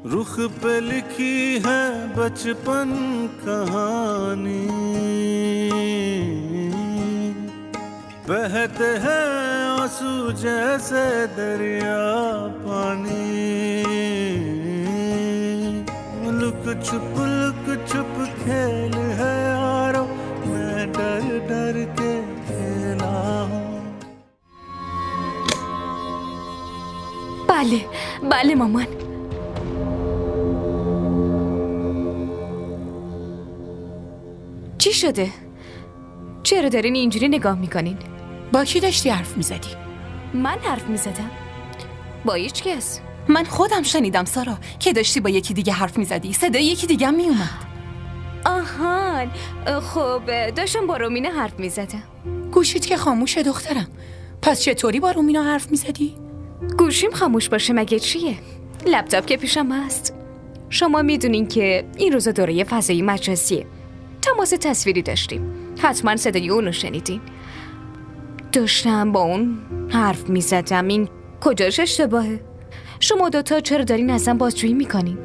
रुख पे लिखी है बचपन कहानी, बहते हैं आंसू जैसे दरिया पानी, लुक छुप खेल है यारो, मैं डर डर के खेला हूँ. بله بله مامان. چی شده؟ چرا دارین اینجوری نگاه میکنین؟ با کی داشتی حرف میزدی؟ من حرف میزدم؟ با هیچ کس. من خودم شنیدم سارا که داشتی با یکی دیگه حرف میزدی. صدای یکی دیگه هم میومد. آهان خب داشتم با رومینا حرف میزدم. گوشیت که خاموشه دخترم. پس چطوری با رومینا حرف میزدی؟ گوشیم خاموش باشه مگه چیه؟ لپتاپ که پیشم هست. شما میدونین که این روزا دوره فضایی مجازیه. تماس تصویری داشتیم. حتما صدای اونو شنیدین. داشتم با اون حرف میزدم. این کجاش اشتباهه؟ شما دوتا چرا دارین ازم بازجویی میکنین؟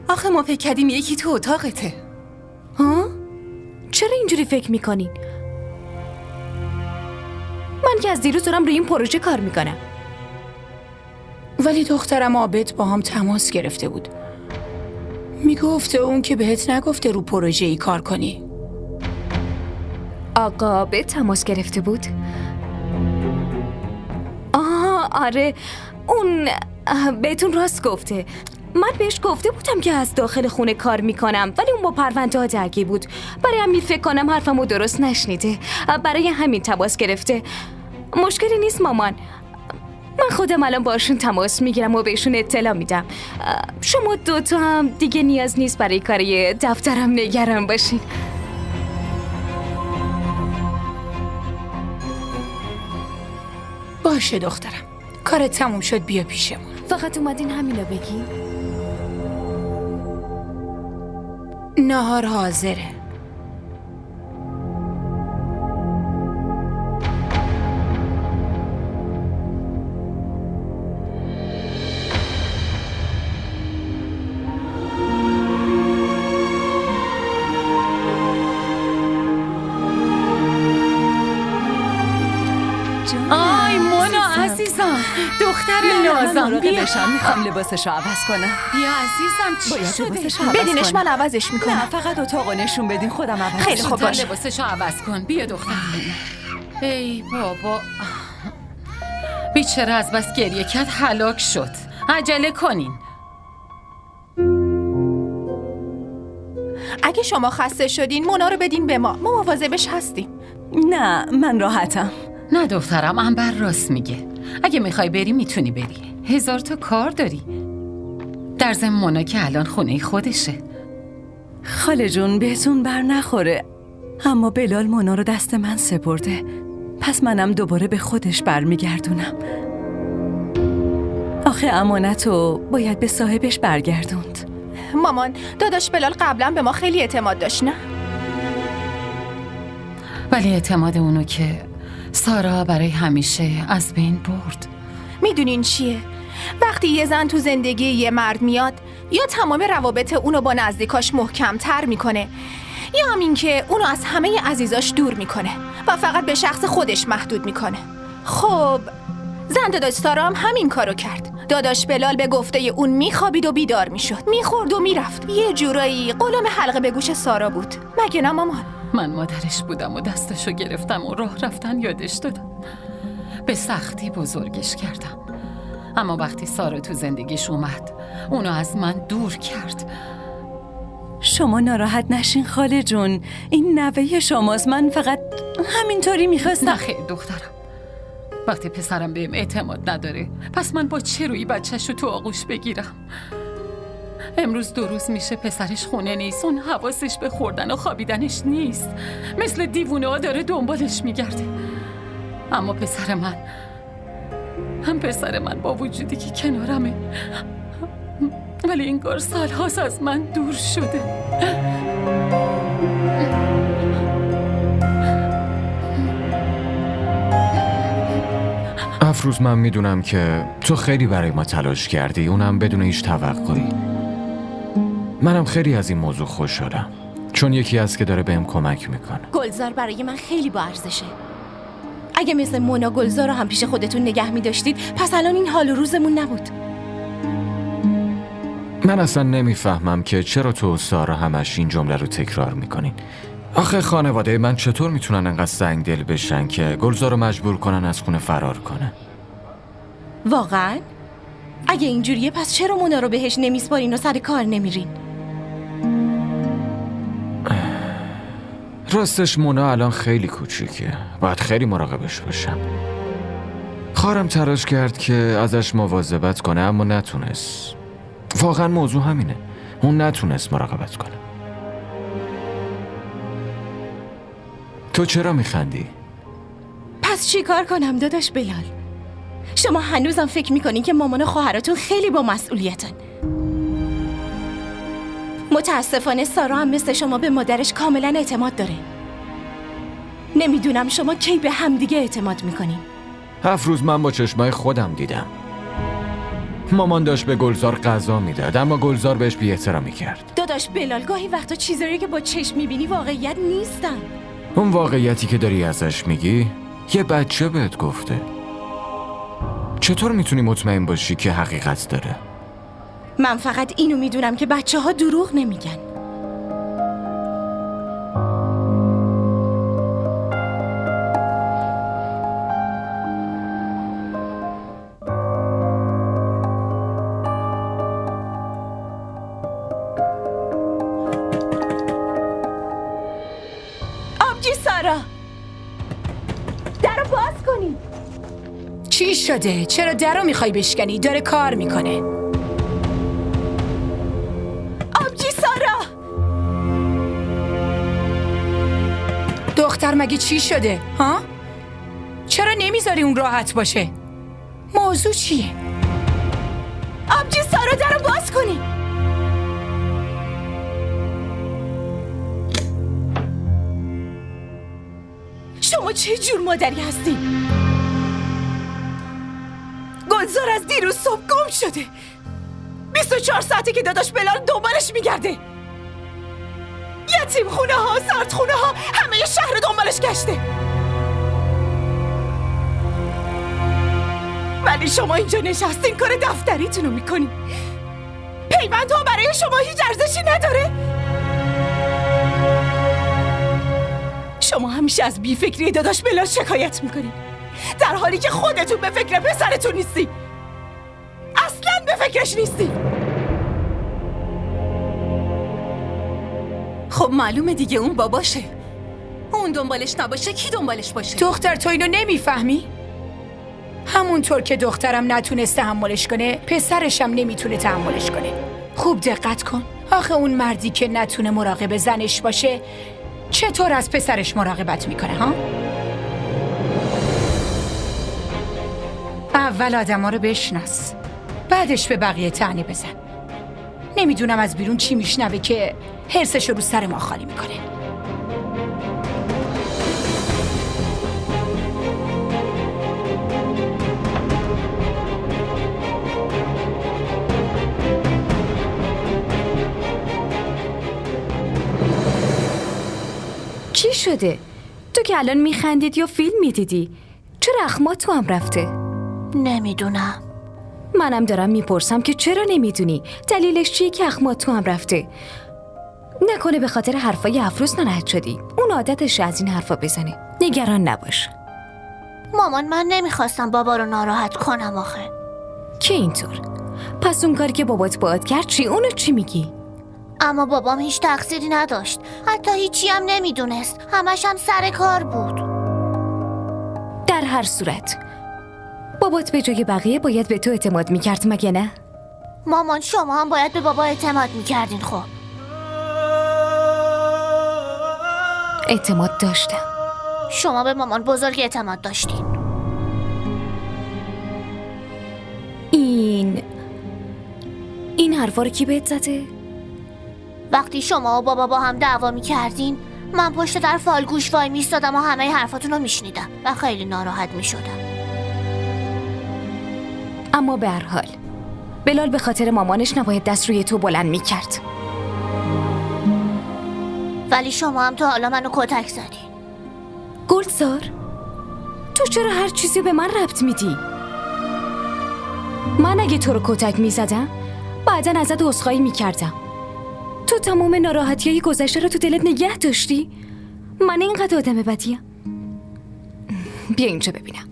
آخه ما فکر کردیم یکی تو اتاقته. ها؟ چرا اینجوری فکر میکنین؟ من که از دیروز دارم روی این پروژه کار میکنم. ولی دخترم عابد با هم تماس گرفته بود. میگفته اون که بهت نگفته رو پروژه ای کار کنی. آقا عابد تماس گرفته بود؟ آره اون بهتون راست گفته. من بهش گفته بودم که از داخل خونه کار میکنم، ولی اون با پرونده ها درگیر بود. برای همین فکر کنم حرفمو درست نشنیده، برای همین تماس گرفته. مشکلی نیست مامان، من خودم الان باشون تماس میگیرم و بهشون اطلاع میدم. شما دوتا هم دیگه نیاز نیست برای کاری دفترم نگران باشین. باشه دخترم، کارت تموم شد بیا پیشمون. فقط اومدین همینو بگی؟ نهار حاضره. آی مونا عزیزم، دختر نازم بیا. میخوام لباسشو عوض کنم. بیا عزیزم، چی شده؟ لباسشو عوض بدینش کنم. من عوضش میکنم. نه فقط اتاقو نشون بدین خودم عوض خیلی خوب کنم. باشه. لباسشو عوض کن. بیا دختر. ای بابا، بیچاره از بس گریه کرد هلاک شد. عجله کنین. اگه شما خسته شدین مونا رو بدین به ما مواظبش هستیم. نه من راحتم. نه دخترم، انبر راست میگه. اگه میخوای بری میتونی بری. 1000 تا کار داری. در ضمن مونا که الان خونه خودشه. خاله جون بهتون بر نخوره، اما بلال مونا رو دست من سپرده، پس منم دوباره به خودش برمیگردونم. آخه امانتو باید به صاحبش برگردوند. مامان داداش بلال قبلا به ما خیلی اعتماد داشت نه؟ ولی اعتماد اونو که سارا برای همیشه از بین برد. میدونین چیه؟ وقتی یه زن تو زندگی یه مرد میاد، یا تمام روابط اونو با نزدیکاش محکم‌تر میکنه، یا همین که اونو از همه عزیزاش دور میکنه و فقط به شخص خودش محدود میکنه. خب زن داداش سارا هم همین کارو کرد. داداش بلال به گفته اون میخوابید و بیدار میشد، میخورد و میرفت. یه جورایی قلم حلقه به گوش سارا بود، مگه نه مامان؟ من مادرش بودم و دستشو گرفتم و راه رفتن یادش دادم. به سختی بزرگش کردم، اما وقتی سارا تو زندگیش اومد اونو از من دور کرد. شما ناراحت نشین خاله جون، این نوه شماست. من فقط همینطوری میخواستم. نه خیر دخترم، وقتی پسرم بهم اعتماد نداره پس من با چه روی بچه‌شو تو آغوش بگیرم؟ امروز 2 روز میشه پسرش خونه نیست. اون حواسش به خوردن و خوابیدنش نیست، مثل دیوونه ها داره دنبالش میگرده. اما پسر من با وجودی که کنارمه، ولی این کار سالهاست از من دور شده. افروز، من میدونم که تو خیلی برای ما تلاش کردی، اونم بدون هیچ توقعی. منم خیلی از این موضوع خوشحالم، چون یکی هست که داره بهم کمک میکنه. گلزار برای من خیلی با ارزشه. اگه مثل مونا گلزار رو هم پیش خودتون نگه می داشتید پس الان این حال و روزمون نبود. من اصلا نمیفهمم که چرا تو و سارا همش این جمله رو تکرار میکنین. آخه خانواده من چطور میتونن انقدر سنگ دل بشن که گلزار رو مجبور کنن از خونه فرار کنه؟ واقعا؟ اگه اینجوریه پس چرا مونا رو بهش نمیسپارین و سر کار نمیرین؟ راستش مونا الان خیلی کوچیکه، باید خیلی مراقبش باشم. خواهرم تلاش کرد که ازش مواظبت کنه اما نتونست. واقعا موضوع همینه، اون نتونست مراقبت کنه. تو چرا میخندی؟ پس چی کار کنم داداش بلال؟ شما هنوزم فکر میکنین که مامان و خواهراتون خیلی با مسئولیتن. متاسفانه سارا هم مثل شما به مادرش کاملا اعتماد داره. نمیدونم شما کی به همدیگه اعتماد میکنین. 7 روز من با چشمای خودم دیدم. مامان داشت به گلزار غذا میداد اما گلزار بهش بی‌احترامی کرد. داداش بلال گاهی وقتا چیزایی که با چشم میبینی واقعیت نیستن. اون واقعیتی که داری ازش میگی یه بچه بهت گفته. چطور میتونی مطمئن باشی که حقیقت داره؟ من فقط اینو میدونم که بچه ها دروغ نمیگن. آبجی سارا درو باز کنی. چی شده؟ چرا درو میخوای بشکنی؟ داره کار میکنه. آبجی سارا دختر مگه چی شده؟ ها؟ چرا نمیذاری اون راحت باشه؟ موضوع چیه؟ آبجی سارا درو باز کنی. شما چه جور مادری هستی؟ گلزار از دیروز صبح گم شده. 24 ساعته که داداش بلال دنبالش میگرده. یتیم خونه ها، سرد خونه ها، همه شهر دنبالش گشته. ولی شما اینجا نشستین کار دفتریتونو میکنین. پیوند ها برای شما هیچ ارزشی نداره. شما همیشه از بیفکری داداش بلال شکایت میکنین، در حالی که خودتون به فکر پسرتون نیستی. اصلاً به فکرش نیستی. خب معلومه دیگه اون باباشه. اون دنبالش نباشه کی دنبالش باشه؟ دختر تو اینو نمیفهمی؟ همونطور که دخترم نتونست تحملش کنه پسرشم نمیتونه تحملش کنه. خوب دقت کن. آخه اون مردی که نتونه مراقب زنش باشه چطور از پسرش مراقبت میکنه ها؟ اول آدم ها رو بشناس، بعدش به بقیه طعنه بزن. نمیدونم از بیرون چی میشنوه که حرسش رو سر ما خالی میکنه. چی شده؟ تو که الان میخندید یا فیلم میدیدی؟ چرا اخمات تو هم رفته؟ نمیدونم. منم دارم میپرسم که چرا نمیدونی؟ دلیلش چیه که اخمات تو هم رفته؟ نکنه به خاطر حرفای افروز ناراحت شدی؟ اون عادتش از این حرفا بزنه. نگران نباش. مامان من نمیخواستم بابا رو ناراحت کنم آخه. که اینطور؟ پس اون کاری که بابات باهات کرد چی؟ اونو چی میگی؟ اما بابام هیچ تقصیری نداشت. حتی هیچی هم نمیدونست. همش هم سر کار بود. در هر صورت بابات به جای بقیه باید به تو اعتماد میکرد مگه نه؟ مامان شما هم باید به بابا اعتماد میکردین. خب اعتماد داشتم. شما به مامان بزرگ اعتماد داشتین. این حرفا رو کی بهت زده؟ وقتی شما و بابا با هم دعوا میکردین من پشت در فالگوش وای میستادم و همه حرفاتون رو میشنیدم و خیلی ناراحت میشدم. اما به هر حال بلال به خاطر مامانش نباید دست روی تو بلند میکرد. ولی شما هم تا حالا منو کتک زدین. گلزار، تو چرا هر چیزی به من ربط میدی؟ من اگه تو رو کتک میزدم بعداً ازت عذرخواهی میکردم. تو تمام ناراحتیای گذشته رو تو دلت نگه داشتی؟ من اینقدر آدم بدیم؟ بیا اینجا ببینم.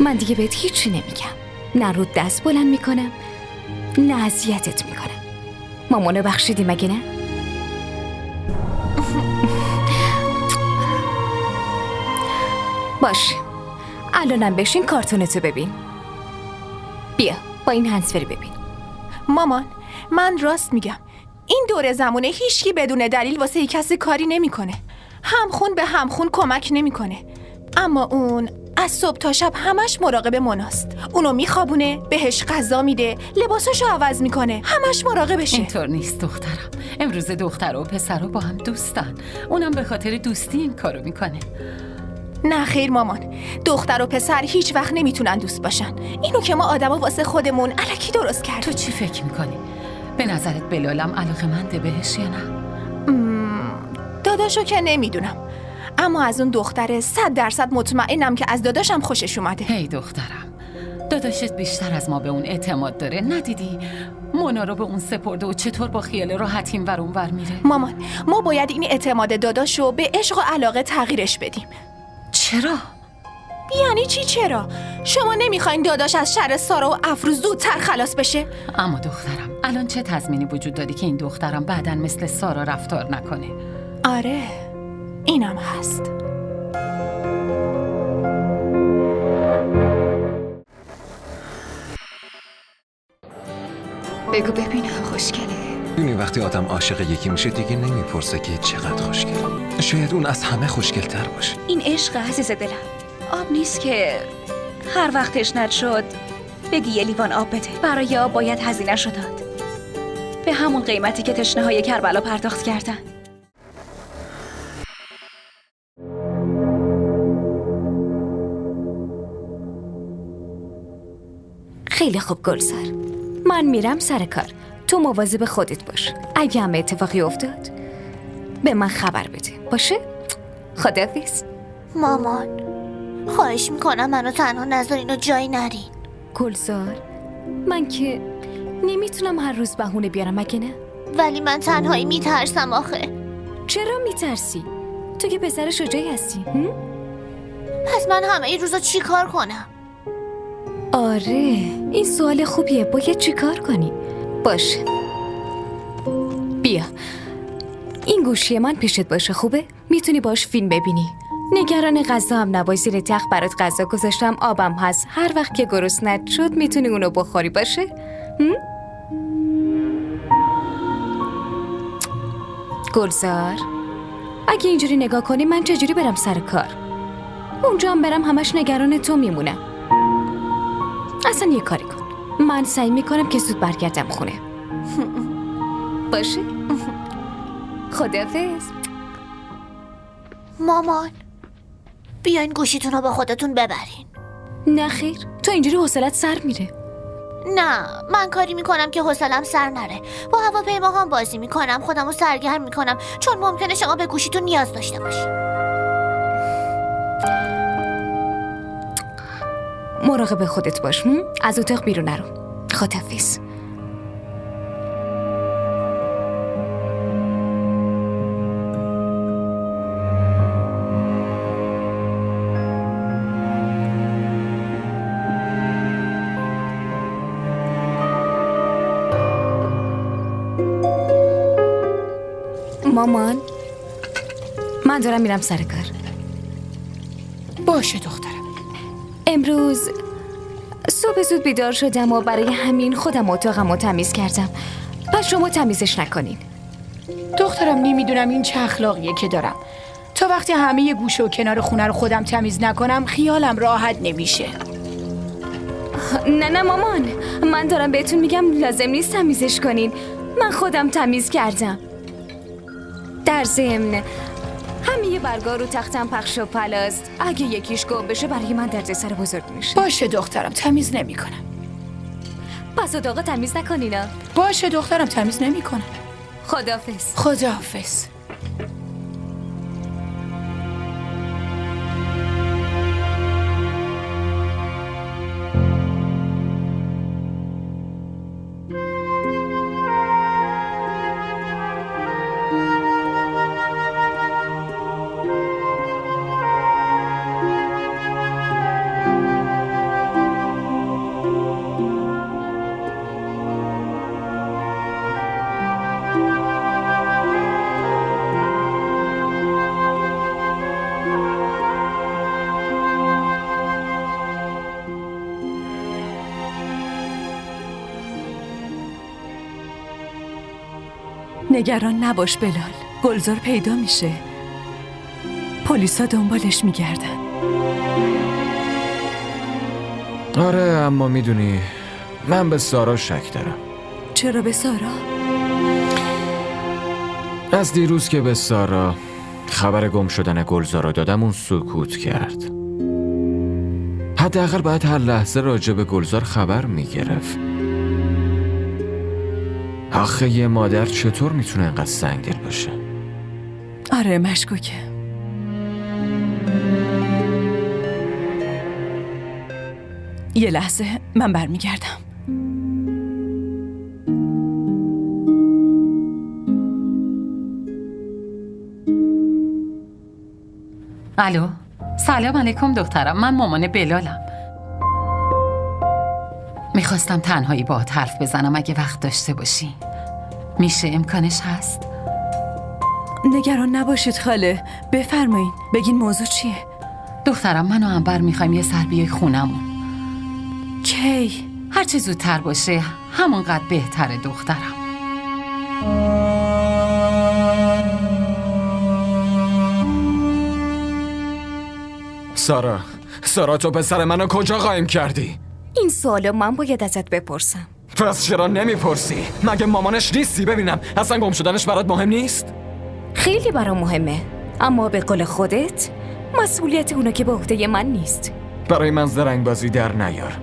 من دیگه بهت هیچی نمیگم. نه رو دست بلند میکنم نه اذیتت میکنم. مامانو بخشیدی مگه نه؟ باشه، الانم بشین کارتونتو ببین. بیا با این هنسفری ببین. مامان، من راست میگم. این دور زمونه هیچکی بدون دلیل واسه کسی کاری نمیکنه. همخون به همخون کمک نمیکنه. اما اون از صبح تا شب همش مراقب مناست. اونو میخوابونه، بهش غذا میده، لباساشو عوض میکنه، همش مراقبشه. اینطور نیست دخترم. امروز دختر و پسر با هم دوستن. اونم به خاطر دوستی این کارو میکنه. نه خیر مامان، دختر و پسر هیچ وقت نمیتونن دوست باشن. اینو که ما آدما واسه خودمون الکی درست کردیم. تو چی فکر میکنی؟ به نظرت بلالم علاقه‌منده بهش یا نه؟ داداشو که نمیدونم، اما از اون دختره 100% مطمئنم که از داداشم خوشش اومده. هی دخترم، داداشت بیشتر از ما به اون اعتماد داره. ندیدی مونا رو به اون سپرده و چطور با خیال راحت این ور اون ور میره؟ مامان، ما باید این اعتماد داداشو به عشق و علاقه تغییرش بدیم. چرا؟ یعنی چی چرا؟ شما نمیخواین داداش از شر سارا و افروز زودتر خلاص بشه؟ اما دخترم، الان چه تضمینی وجود داره که این دخترم بعداً مثل سارا رفتار نکنه؟ آره، اینم هست. بگو ببینم خوشگله. یعنی وقتی آدم عاشق یکی میشه دیگه نمیپرسه که چقدر خوشگل. شاید اون از همه خوشگل‌تر باشه. این عشق عزیز دلم. آب نیست که هر وقت تشنت شد بگی یه لیوان آب بده. برای آب باید هزینه‌ش رو داد. به همون قیمتی که تشنه‌های کربلا پرداخت کردن. خیلی خوب گلزار، من میرم سر کار. تو مواظب خودت باش. اگه هم اتفاقی افتاد به من خبر بده، باشه؟ خداحافظ. مامان، خواهش میکنم منو تنها نذارین و جایی نرین. گلزار، من که نمیتونم هر روز بهونه بیارم مگه نه؟ ولی من تنهایی میترسم آخه. چرا میترسی؟ تو که پسر شجاعی هستی. پس من همه این روزا چی کار کنم؟ آره، این سوال خوبیه. باید چی کار کنی؟ باشه، بیا این گوشی من پیشت باشه. خوبه؟ میتونی باش فیلم ببینی. نگران غذا هم نباش، زیر تخت برات غذا گذاشتم، آبم هست. هر وقت که گرسنت شد میتونی اونو بخوری، باشه؟ گلزار، اگه اینجوری نگاه کنی من چجوری برم سر کار؟ اونجا هم برم همش نگران تو میمونم. اصلا یه کاری کن، من سعی میکنم که زود برگردم خونه. باشه؟ خداحافظ. مامان، بیاین گوشیتون رو با خودتون ببرین. نه خیر، تو اینجوری حوصلت سر میره. نه، من کاری میکنم که حوصلم سر نره. با هواپیماها هم بازی میکنم، خودم رو سرگرم میکنم، چون ممکنه شما به گوشیتون نیاز داشته باشین. مراقب خودت باش. از اتاق بیرون نرو. خداحافظ. مامان، من دارم میرم سر کار. باشه دخترم. امروز صبح زود بیدار شدم و برای همین خودم اتاقم رو تمیز کردم. پس شما تمیزش نکنین. دخترم نمیدونم این چه اخلاقیه که دارم. تا وقتی همه گوشه و کنار خونه رو خودم تمیز نکنم خیالم راحت نمیشه. نه مامان، من دارم بهتون میگم لازم نیست تمیزش کنین. من خودم تمیز کردم. در ضمن همه برگا رو تختم پخش و پلاست. اگه یکیش گم بشه برای من دردسر بزرگ میشه. باشه دخترم، تمیز نمیکنم. پس اتاق تمیز نکنینا. باشه دخترم، تمیز نمیکنم. خداحافظ. خداحافظ. نگران نباش بلال، گلزار پیدا میشه. پلیسا دنبالش میگردن. آره اما میدونی من به سارا شک دارم. چرا به سارا؟ از دیروز که به سارا خبر گم شدن گلزار رو دادم اون سکوت کرد. حداقل باید هر لحظه راجع به گلزار خبر میگرفت. آخه یه مادر چطور میتونه انقدر سنگدل باشه؟ آره مشکوکه. یه لحظه من برمیگردم. الو، سلام علیکم دخترم، من مامان بلالم. میخواستم تنهایی باهات حرف بزنم اگه وقت داشته باشی. میشه امکانش هست؟ نگران نباشید خاله، بفرمایین. بگین موضوع چیه؟ دخترم من و عنبر میخوایم یه سر بیای خونمون. کی؟ هرچه زودتر باشه همونقدر بهتره دخترم. سارا تو پسر منو کجا قایم کردی؟ این سوالو من باید ازت بپرسم. پس چرا نمیپرسی؟ مگه مامانش نیستی؟ ببینم اصلا گم شدنش برات مهم نیست؟ خیلی برام مهمه، اما به قول خودت مسئولیت اونو که به عهده من نیست. برای من زرنگ بازی در نیار.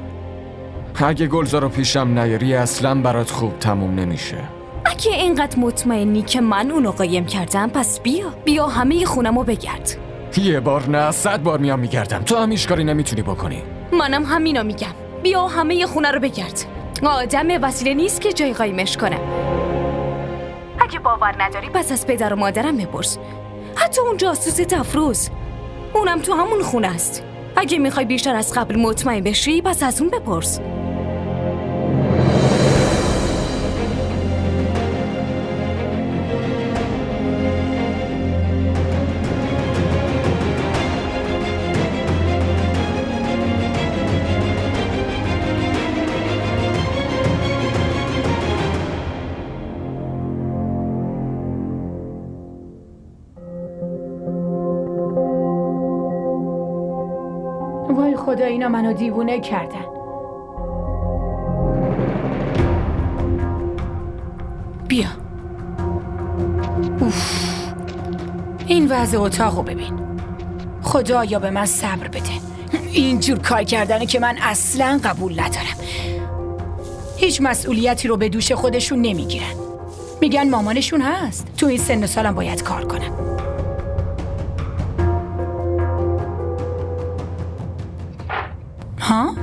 اگه گلزار رو پیشم نیاری اصلا برات خوب تموم نمیشه. اگه اینقدر مطمئنی که من اونو قایم کردم پس بیا همه خونمو بگرد. یه بار نه 100 بار میام میگردم، تو هم هیچ کاری نمیتونی بکنی. منم همینو میگم، بیا همه خونه رو بگرد. آدم وسیله نیست که جای قایمش کنم. اگه باور نداری پس از پدر و مادرم بپرس، حتی اون جاسوس تفروز، اونم تو همون خونه است. اگه میخوای بیشتر از قبل مطمئن بشی پس از اون بپرس. وای خدا، اینا منو دیوونه کردن. بیا. اوف. این وضع اتاقو ببین. خدایا به من صبر بده. اینجور کار کردنه که من اصلا قبول ندارم. هیچ مسئولیتی رو به دوش خودشون نمیگیرن. میگن مامانشون هست. تو این سن و سالم باید کار کنم. ها؟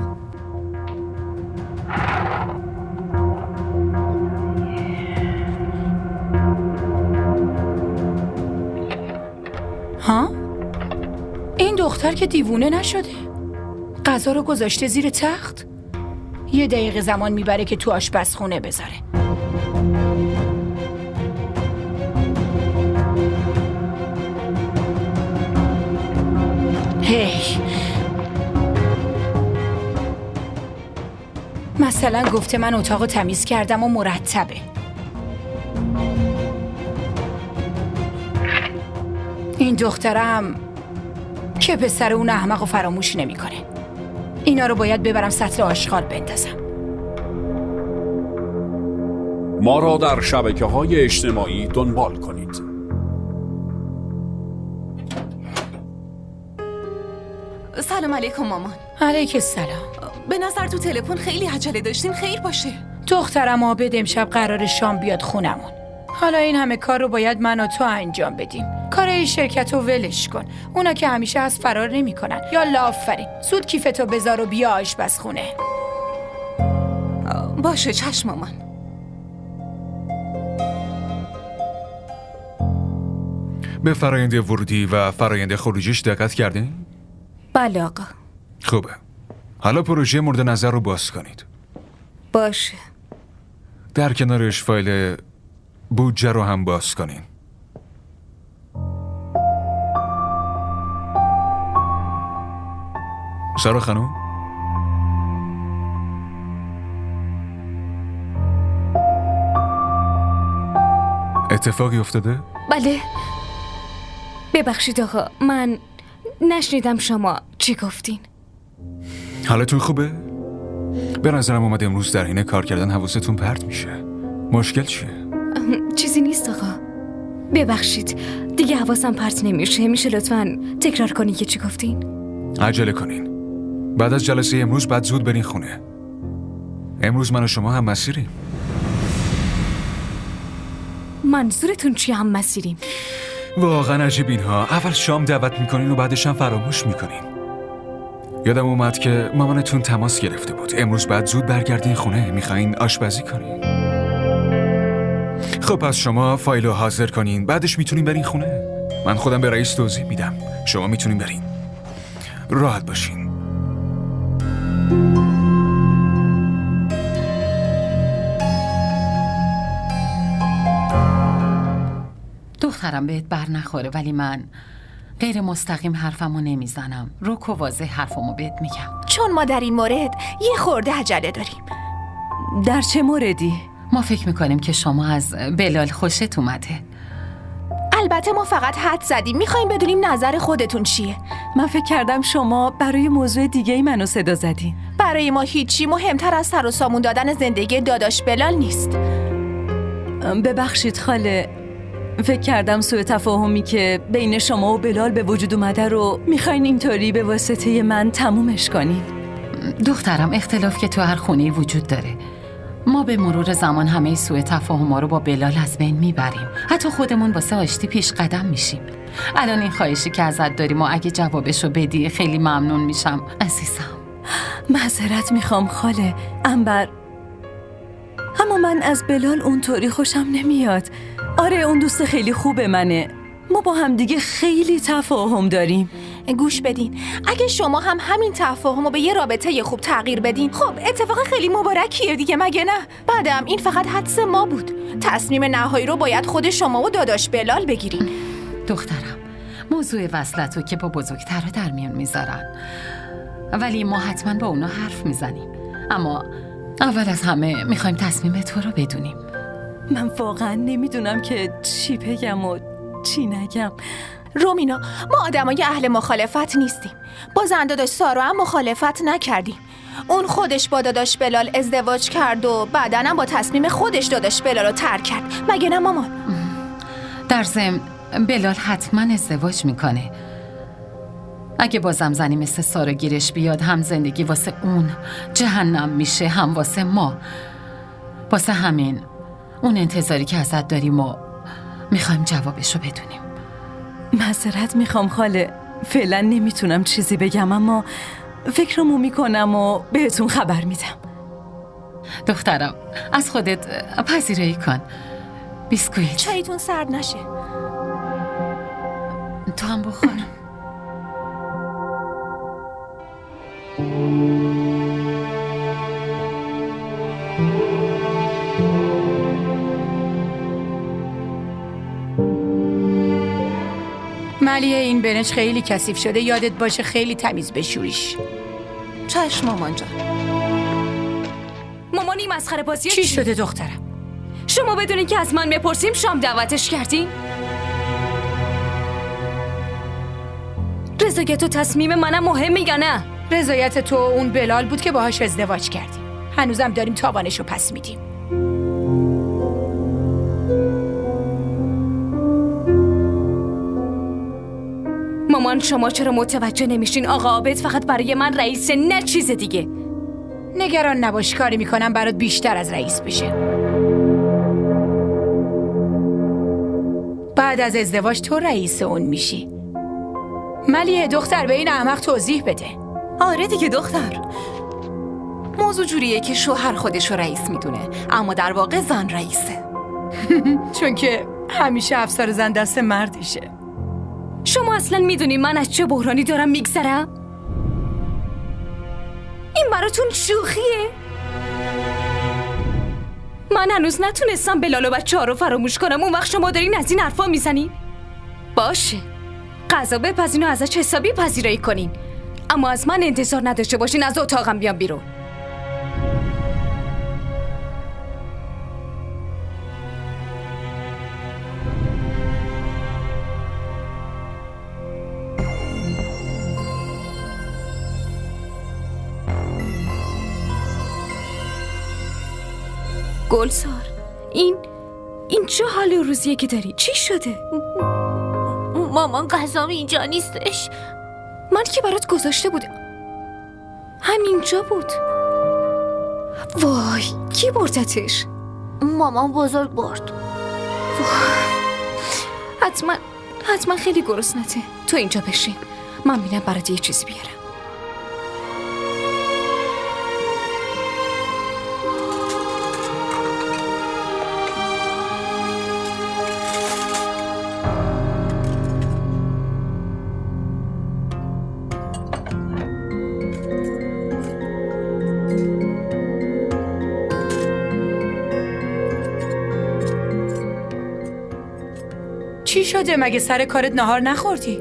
ها؟ این دختر که دیوونه نشده. غذا رو گذاشته زیر تخت. 1 دقیقه زمان میبره که تو آشپزخونه بذاره. هی مثلا گفته من اتاقو تمیز کردم و مرتبه. این دخترم که پسر اون احمقو فراموش نمیکنه. اینا رو باید ببرم سطل آشغال بندازم. ما را در شبکه‌های اجتماعی دنبال کنید. سلام علیکم مامان. علیک السلام. به نظر تو تلفن خیلی عجله داشتین، خیر باشه. دخترم عابد امشب قرار شام بیاد خونمون. حالا این همه کار رو باید من و تو انجام بدیم. کار این شرکت رو ولش کن. اونا که همیشه از فرار نمی کنن. یا آفرین. زود کیفتو بذار و بیا آشپزخونه. باشه چشم مامان. به فرایند ورودی و فرایند خروجیش دقت کردین؟ بله آقا. خوبه. حالا پروژه مورد نظر رو باز کنید. باشه. در کنارش فایل بودجه رو هم باز کنین. سارا خانم؟ اتفاقی افتاده؟ بله. ببخشید آقا، من نشنیدم شما چی گفتین. حالتون خوبه؟ به نظرم اومد امروز در حین کار کردن حواستون پرت میشه. مشکل چیه؟ چیزی نیست آقا. ببخشید دیگه حواسم پرت نمیشه. میشه لطفاً تکرار کنی که چی گفتین؟ عجله کنین. بعد از جلسه امروز بعد زود برین خونه. امروز من و شما هم مسیریم. منظورتون چی هم مسیریم؟ واقعا عجیب اینها. اول شام دعوت میکنین و بعدش هم فراموش میکنین. یادم اومد که مامانتون تماس گرفته بود. امروز بعد زود برگردین خونه. میخواین آشپزی کنین. خب پس شما فایل رو حاضر کنین. بعدش میتونین برین خونه. من خودم به رئیس توضیح میدم. شما میتونین برین. راحت باشین. دخترم بهت بر نخوره ولی من غیر مستقیم حرفمو نمیزنم. رک و واضح حرفمو بهت میگم. چون ما در این مورد یه خورده عجله داریم. در چه موردی؟ ما فکر میکنیم که شما از بلال خوشت اومده. البته ما فقط حد زدیم. میخوایم بدونیم نظر خودتون چیه. من فکر کردم شما برای موضوع دیگه‌ای منو صدا زدین. برای ما هیچی مهمتر از سر و سامون دادن زندگی داداش بلال نیست. ببخشید خاله، فکر کردم سوء تفاهمی که بین شما و بلال به وجود اومده رو میخواین اینطوری به واسطه من تمومش کنین. دخترم اختلاف که تو هر خونه وجود داره. ما به مرور زمان همه سوء تفاهم‌ها رو با بلال از بین میبریم. حتی خودمون واسه آشتی پیش قدم میشیم. الان این خواهشی که ازت داریم و اگه جوابشو بدی خیلی ممنون میشم عزیزم. معذرت میخوام خاله عنبر، اما من از بلال اونطوری خوشم نمیاد. آره اون دوست خیلی خوب منه. ما با هم دیگه خیلی تفاهم داریم. گوش بدین، اگه شما هم همین تفاهم رو به یه رابطه خوب تغییر بدین، خب اتفاق خیلی مبارکیه دیگه، مگه نه؟ بعدم این فقط حدس ما بود. تصمیم نهایی رو باید خود شما و داداش بلال بگیرین. دخترم موضوع وصلتو که با بزرگترها در میون میذارن، ولی ما حتما با اونا حرف میزنیم. اما اول از همه میخوایم تصمیم تو رو بدونیم. من واقعا نمیدونم که چی بگم و چی نگم. رومینا، ما آدمای اهل مخالفت نیستیم. با زن داداش سارا هم مخالفت نکردیم. اون خودش با داداش بلال ازدواج کرد و بعداً هم با تصمیم خودش داداش بلال رو ترک کرد، مگه نه مامان؟ در ضمن بلال حتما ازدواج میکنه. اگه بازم زنی مثل سارا گیرش بیاد، هم زندگی واسه اون جهنم میشه، هم واسه ما. واسه همین اون انتظاری که ازت داریم و میخوایم جوابشو بدونیم. معذرت میخوام خاله، فعلا نمیتونم چیزی بگم، اما فکرمو میکنم و بهتون خبر میدم. دخترم از خودت پذیرایی کن. بیسکویت چایتون سرد نشه. تو هم بخور. ملیه این برنج خیلی کثیف شده، یادت باشه خیلی تمیز بشوریش. چشم مامان جان. مامان این مسخره بازی چی شده دخترم؟ شما بدونین که از من بپرسیم شام دعوتش کردین؟ رضایت و تصمیم منم مهمه یا نه؟ رضایت تو اون بلال بود که باهاش ازدواج کردیم. هنوزم داریم تاوانشو پس میدیم. مامان شما چرا متوجه نمیشین آقا عابد فقط برای من رئیسه، نه چیز دیگه. نگران نباش، کاری میکنم برات بیشتر از رئیس بشه. بعد از ازدواج تو رئیس اون میشی. ملیه دختر به این احمق توضیح بده. آره دیگه دختر. موضوع جوریه که شوهر خودشو رئیس میدونه، اما در واقع زن رئیسه. چون که همیشه افسر زن دست مردشه. شما اصلا میدونی من از چه بحرانی دارم میگذرم؟ این براتون شوخیه؟ من هنوز نتونستم بلال و بچه‌ها رو فراموش کنم، اون وقت شما دارین از این حرفا میزنین؟ باشه، غذا بپزین و ازش حسابی پذیرایی کنین، اما از من انتظار نداشته باشین از اتاقم بیام بیرون. گلزار، این چه حال روزیه که داری؟ چی شده؟ مامان غذام اینجا نیستش. من که برات گذاشته بود، همینجا بود. وای، کی بردتش؟ مامان بزرگ برد. حتما خیلی گرسنته. تو اینجا بشین، من میرم برات یه چیزی بیارم. چی شده؟ مگه سر کارت نهار نخوردی؟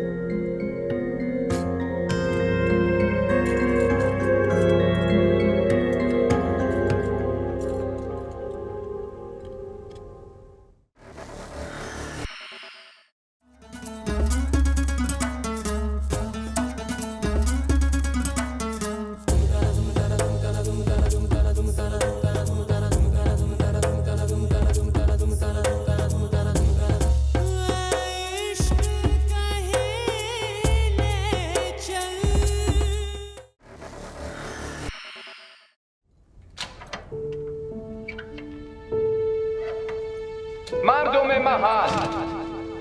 مردم محل،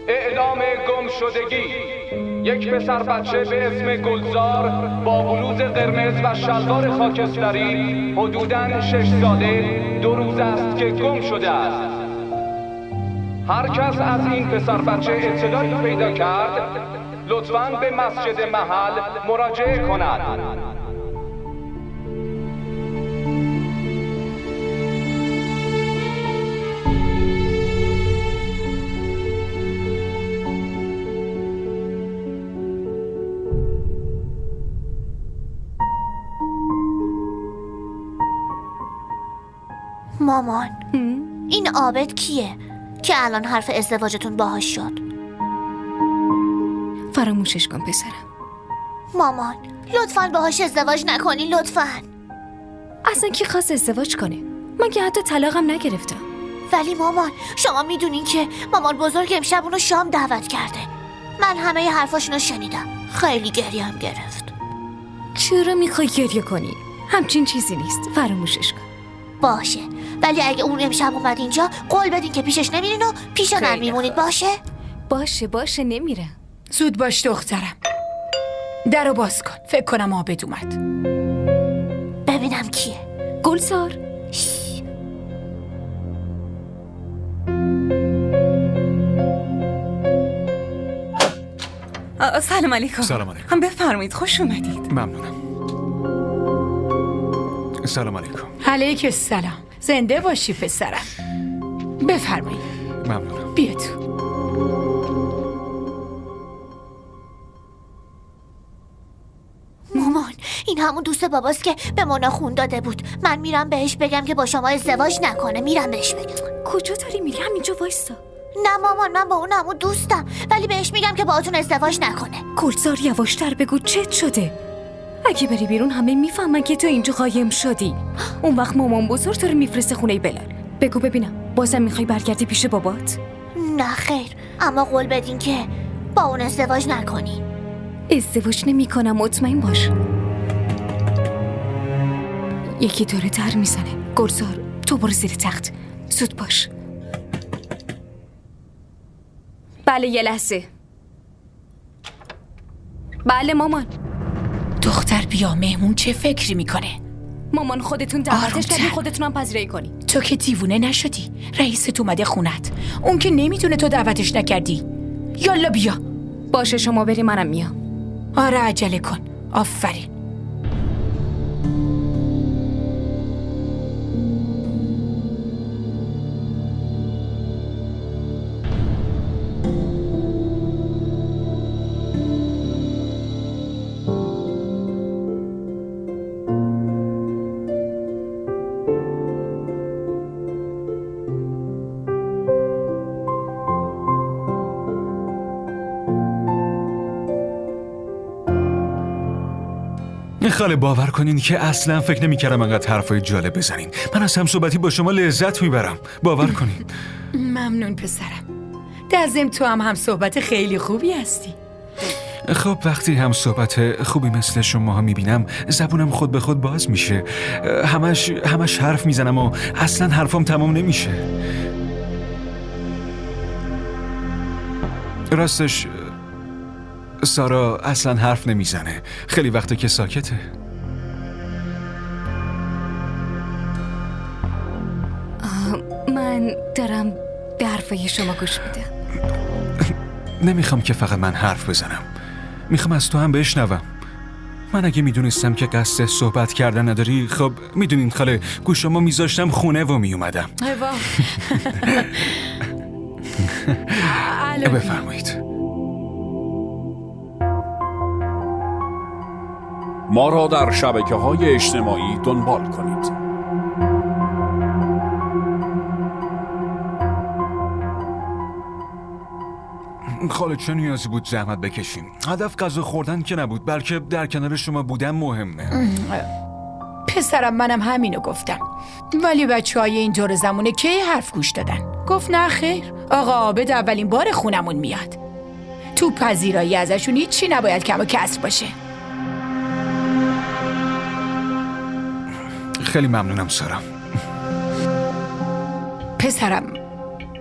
اعلام گمشدگی. یک پسر بچه به اسم گلزار با بلوز قرمز و شلوار خاکستری حدوداً 6 ساله 2 روز است که گم شده است. هر کس از این پسر بچه اطلاعی پیدا کرد لطفاً به مسجد محل مراجعه کند. مامان، این عابد کیه که الان حرف ازدواجتون باهاش شد؟ فراموشش کن پسرم. مامان لطفاً باهاش ازدواج نکنین، لطفاً. اصلا کی خواست ازدواج کنه؟ من که حتی طلاقم نگرفتم. ولی مامان شما میدونین که مامان بزرگ امشب اونو شام دعوت کرده. من همه حرفاشونو شنیدم. خیلی گریه‌ام گرفت. چرا میخوای گریه کنی؟ همچین چیزی نیست، فراموشش کن. باشه، ولی اگه اون امشب اومد اینجا قول بدین که پیشش نمیرین و پیش من میمونید. باشه نمیرم. زود باش دخترم، درو باز کن. فکر کنم عابد اومد. ببینم کیه. گلزار، سلام علیکم. سلام علیکم. بفرمایید، خوش اومدید. ممنونم. سلام علیکم. علیک السلام. زنده باشی پسرم. بفرمایید. ممنونم. بیا تو. مامان این همون دوست باباست که به مونا خون داده بود. من میرم بهش بگم که با شما ازدواج نکنه. میرم بهش بگم. کجا داری میری؟ همینجا وایستا. نه مامان، من با اون همون دوستم، ولی بهش میگم که باهاتون ازدواج نکنه. گلزار یواشتر بگو، چت شده؟ اگه بری بیرون همه میفهمن که تو اینجا قایم شدی. اون وقت مامان بزرگ تو رو میفرسته خونه بلال. بگو ببینم بازم میخوای برگردی پیش بابات؟ نه خیر، اما قول بدین که با اون ازدواج نکنین. ازدواج نمیکنم، مطمئن باش. یکی داره در میزنه. گلزار تو برو زیر تخت، زود باش. بله یه لحظه. بله مامان. دختر بیا، مهمون چه فکری میکنه؟ مامان خودتون دعوتش آرومتر. کردین، خودتون هم پذیرایی کنی. تو که دیوونه نشدی؟ رئیست اومده خونت، اون که نمیتونه تو دعوتش نکردی. یالا بیا. باشه شما بری منم میام. آره عجله کن. آفرین. خاله باور کنین که اصلا فکر نمی‌کردم انقدر حرفای جالب بزنین. من از همصحبتی با شما لذت میبرم. باور کنین. ممنون پسرم. در ضمن تو هم صحبت خیلی خوبی هستی. خب وقتی هم صحبت خوبی مثل شماها میبینم زبونم خود به خود باز میشه. همش حرف میزنم و اصلا حرفم تمام نمیشه. راستش سارا اصلا حرف نمیزنه. خیلی وقته که ساکته. من دارم به حرفای شما گوش میدم. نمیخوام که فقط من حرف بزنم. میخوام از تو هم بشنوم. من اگه میدونستم که قصد صحبت کردن نداری، خب میدونین خاله گوشامو میذاشتم خونه و میومدم. بفرمایید. ما را در شبکه‌های اجتماعی دنبال کنید. خاله چه نیازی بود زحمت بکشیم؟ هدف غذا خوردن که نبود، بلکه در کنار شما بودن مهمه. پسرم منم همینو گفتم، ولی بچه‌های این دور زمونه کی حرف گوش دادن؟ گفت نه خیر، آقا عابد اولین بار خونمون میاد. تو پذیرایی ازشون هیچی نباید کم و کسر باشه. خیلی ممنونم سارا. پسرم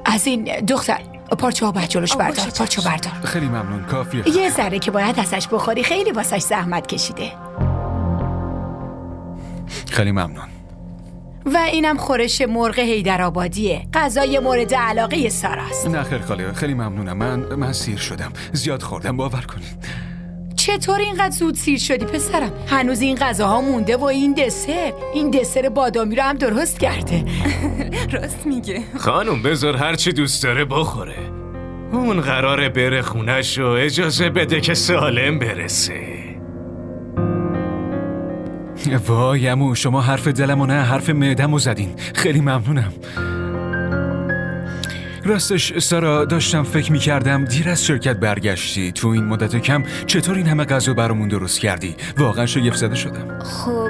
از این دختر پارچه ها جلوش بردار. پارچه بردار. خیلی ممنون، کافیه. یه ذره که باید ازش بخوری، خیلی واسش زحمت کشیده. خیلی ممنون. و اینم خورش مرغ حیدرآبادیه، غذای مورد علاقه ساراست. نه خیر خاله، خیلی ممنونم. من سیر شدم، زیاد خوردم باور کنید. چطور اینقدر زود سیر شدی پسرم؟ هنوز این غذاها مونده و این دسر بادامی رو هم درست کرده. راست میگه. خانم بذار هرچی دوست داره بخوره. اون قراره بره خونش و اجازه بده که سالم برسه. وای عمو، شما حرف دلم و نه حرف معده‌مو زدین. خیلی ممنونم. راستش سارا داشتم فکر میکردم دیر از شرکت برگشتی. تو این مدت کم چطور این همه غذا برامون درست کردی؟ واقعا شگفت زده شدم. خب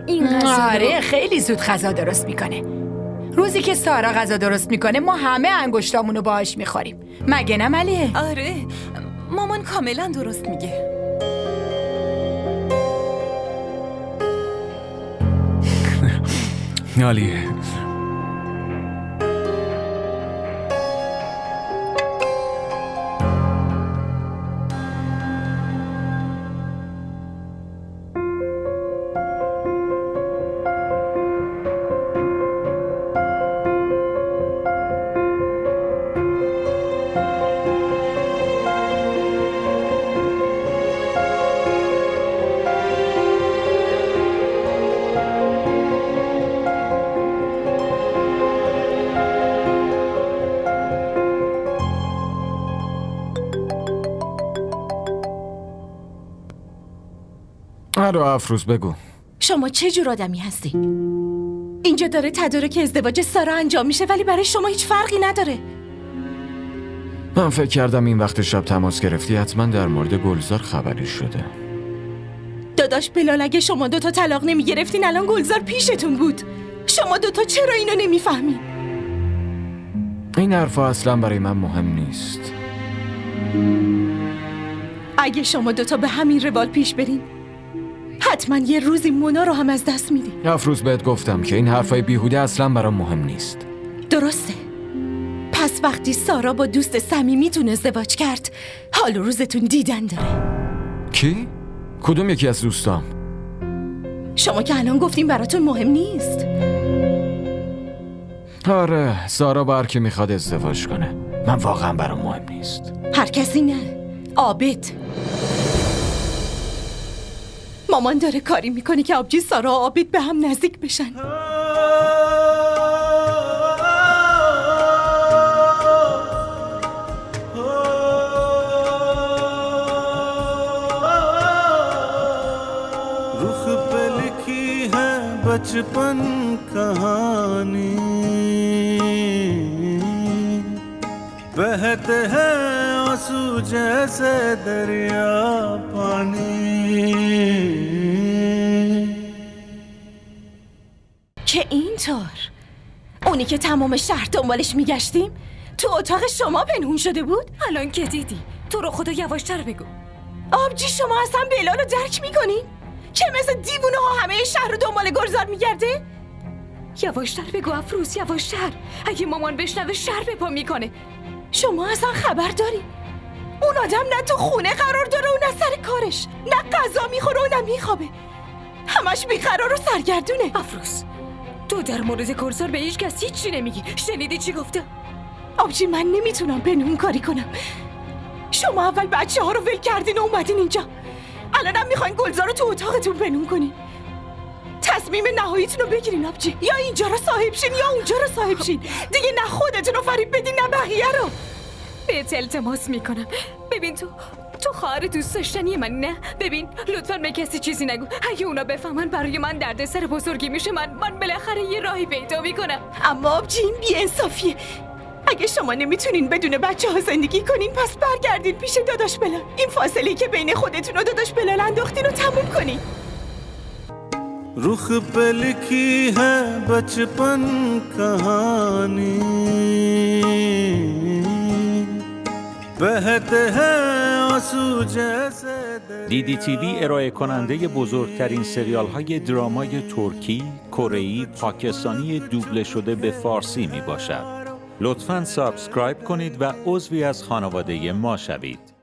این غذا آره خیلی زود غذا درست میکنه. روزی که سارا غذا درست میکنه ما همه انگشتامونو باهاش میخوریم. مگه نه ملیه؟ آره مامان کاملا درست میگه. عالیه. رو افروز بگو. شما چه جور آدمی هستی؟ اینجا داره تدارک ازدواج سارا انجام میشه ولی برای شما هیچ فرقی نداره. من فکر کردم این وقت شب تماس گرفتی حتما در مورد گلزار خبری شده. داداش بلال اگه شما دوتا طلاق نمیگرفتین الان گلزار پیشتون بود. شما دوتا چرا اینو نمیفهمین؟ این حرفا اصلا برای من مهم نیست. اگه شما دوتا به همین روال پیش برین حتما یه روزی مونا رو هم از دست میدین. افروز بهت گفتم که این حرفای بیهوده اصلا برام مهم نیست. درسته. پس از وقتی سارا با دوست صمیمیتون ازدواج کرد حال و روزتون دیدن داره. کی؟ کدوم یکی از دوستام؟ شما که الان گفتیم براتون مهم نیست. آره، سارا با هر کی میخواد ازدواج کنه. من واقعا برام مهم نیست. هر کسی نه. عابد. مامان داره کاری میکنه که آبجی سارا و عابد به هم نزدیک بشن. रुख पे लिखी है बचपन कहानी, बहते हैं आंसू जैसे दरिया पानी. که اینطور اونی که تمام شهر دنبالش میگشتیم تو اتاق شما پنهون شده بود؟ الان که دیدی تو رو خدا یواشتر بگو. آبجی شما اصلا بلال رو درک میکنین؟ که مثل دیوونه ها همه شهر رو دنبال گلزار میگرده؟ یواشتر بگو افروز، یواشتر. اگه مامان بشنوه شر به پا میکنه. شما اصلا خبر داری؟ اون آدم نه تو خونه قرار داره و نه سر کارش، نه غذا میخوره و نه میخوابه، همش بیقرار و سرگردونه. افروز تو در مورد گلزار به هیچ کس هیچی نمیگی. شنیدی چی گفته؟ آبجی من نمیتونم پنهون کاری کنم. شما اول بچه ها رو ول کردین و اومدین اینجا، الانم میخواین گلزار رو تو اتاقتون پنهون کنین. تصمیم نهاییتون رو بگیرین آبجی، یا اینجا رو صاحب شین یا اونجا رو صاحب شین. دیگه نه خودتون رو فریب بدین نه بقیه رو. بهت التماس میکنم. ببین تو خواهر دوست داشتنی من نه. ببین لطفاً به کسی چیزی نگو. اگه اونا بفهمن برای من دردسر بزرگی میشه. من بالاخره یه راهی پیدا میکنم. اما آبجی این بی‌انصافیه. اگه شما نمیتونین بدون بچه ها زندگی کنین پس برگردین پیش داداش بلال. این فاصله که بین خودتون و داداش بلال انداختین رو تموم کنین. रुख पे लिखी है बचपन कहानी, बहते हैं आंसू जैसे. DDTV ارائه کننده بزرگترین سریال های درامای ترکی، کره‌ای، پاکستانی دوبله شده به فارسی می باشد. لطفاً سابسکرایب کنید و عضوی از خانواده ما شوید.